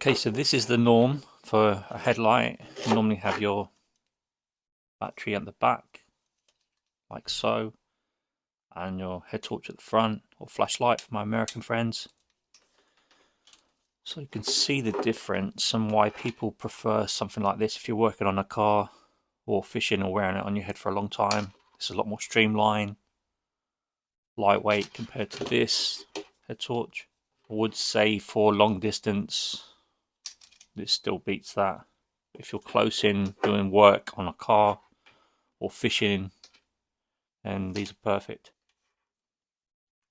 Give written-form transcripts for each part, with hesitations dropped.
Okay, so this is the norm for a headlight. You normally have your battery at the back, like so, and your head torch at the front, or flashlight for my American friends. So you can see the difference and why people prefer something like this if you're working on a car or fishing or wearing it on your head for a long time. It's a lot more streamlined, lightweight compared to this head torch. I would say for long distance, this still beats that. If you're close in doing work on a car or fishing, then these are perfect.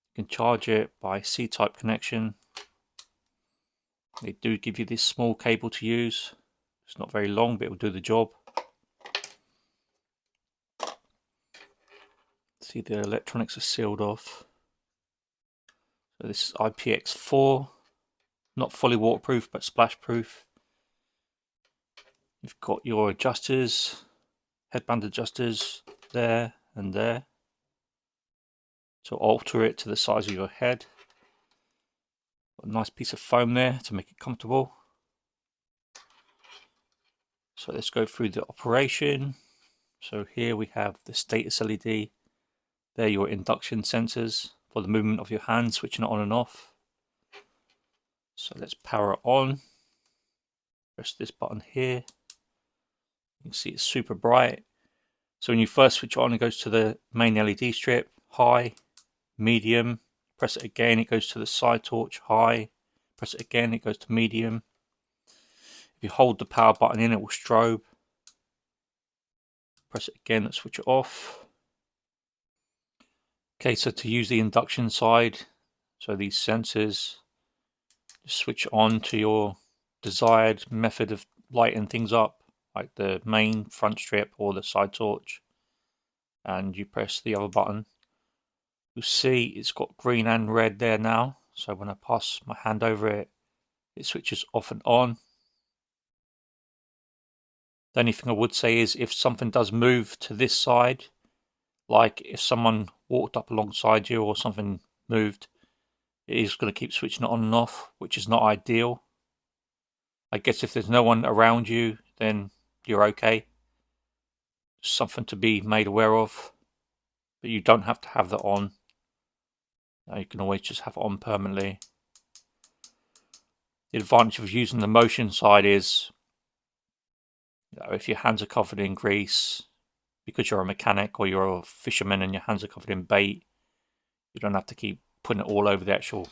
You can charge it by C-type connection. They do give you this small cable to use. It's not very long, but it will do the job. See, the electronics are sealed off. So this is IPX4, not fully waterproof but splash proof. You've got your adjusters, headband adjusters there and there to alter it to the size of your head. Got a nice piece of foam there to make it comfortable. So let's go through the operation. So here we have the status LED. They're your induction sensors for the movement of your hand, switching it on and off. So let's power it on. Press this button here. You can see it's super bright. So when you first switch it on, it goes to the main LED strip, high, medium. Press it again, it goes to the side torch, high. Press it again, it goes to medium. If you hold the power button in, it will strobe. Press it again and switch it off. Okay, so to use the induction side, so these sensors, just switch on to your desired method of lighting things up, like the main front strip or the side torch, and you press the other button. You'll see it's got green and red there now, so when I pass my hand over it, it switches off and on. The only thing I would say is if something does move to this side, like if someone walked up alongside you or something moved, it is going to keep switching it on and off, which is not ideal. I guess if there's no one around you, then you're okay. Something to be made aware of, but you don't have to have that on. You can always just have it on permanently. The advantage of using the motion side is, if your hands are covered in grease, because you're a mechanic or you're a fisherman and your hands are covered in bait, you don't have to keep putting it all over the actual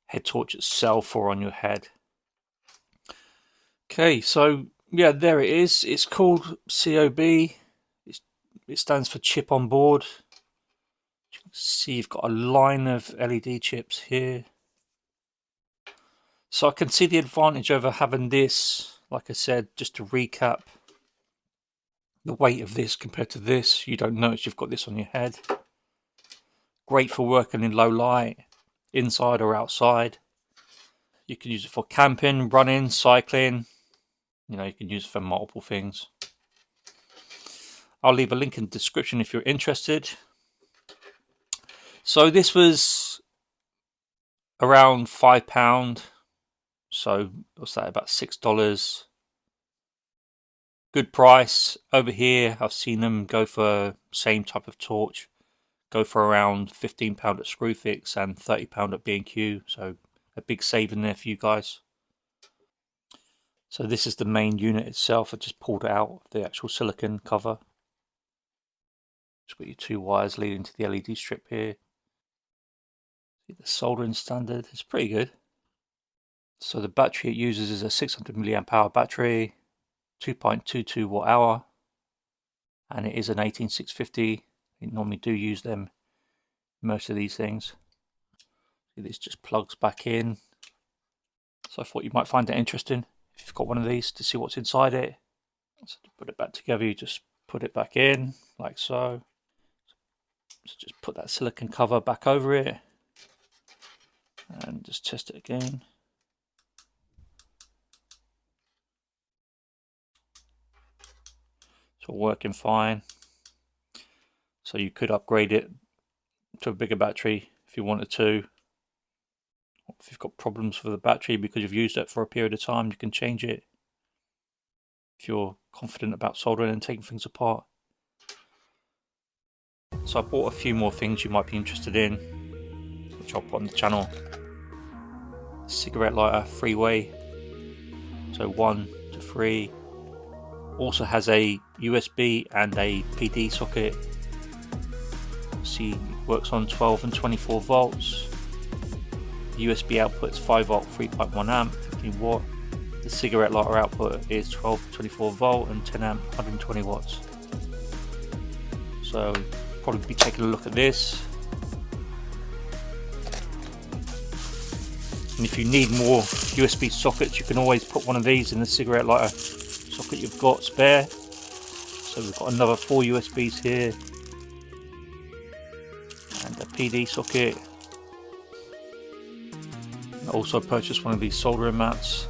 head torch itself or on your head. Okay, so yeah, there it is. It's called COB. It stands for chip on board. You can see you've got a line of LED chips here. So I can see the advantage over having this. Like I said, just to recap, the weight of this compared to this, you don't notice you've got this on your head. Great for working in low light, inside or outside. You can use it for camping, running, cycling. You can use it for multiple things. I'll leave a link in the description if you're interested. So this was around £5. So what's that, about $6? Good price. Over here I've seen them go for same type of torch, go for around £15 at Screwfix and £30 at B&Q. So a big saving there for you guys. So this is the main unit itself. I just pulled it out of the actual silicone cover. Just got your two wires leading to the LED strip here. See the soldering standard, it's pretty good. So the battery it uses is a 600 milliamp hour battery, 2.22 watt hour, and it is an 18650. You normally do use them, most of these things. See, this just plugs back in. So I thought you might find it interesting if you've got one of these to see what's inside it. So to put it back together, you just put it back in like so. So just put that silicone cover back over it and just test it again. It's all working fine. So you could upgrade it to a bigger battery if you wanted to. If you've got problems with the battery because you've used it for a period of time, you can change it if you're confident about soldering and taking things apart. So I bought a few more things you might be interested in, which I'll put on the channel. Cigarette lighter, 3-way, so 1 to 3. Also has a USB and a PD socket. See, it works on 12 and 24 volts. The USB output is 5 volt, 3.1 amp, 15 watt. The cigarette lighter output is 12 to 24 volt and 10 amp, 120 watts. So probably be taking a look at this. And if you need more USB sockets, you can always put one of these in the cigarette lighter socket you've got spare. So we've got another 4 USBs here and a PD socket. I also purchased one of these soldering mats.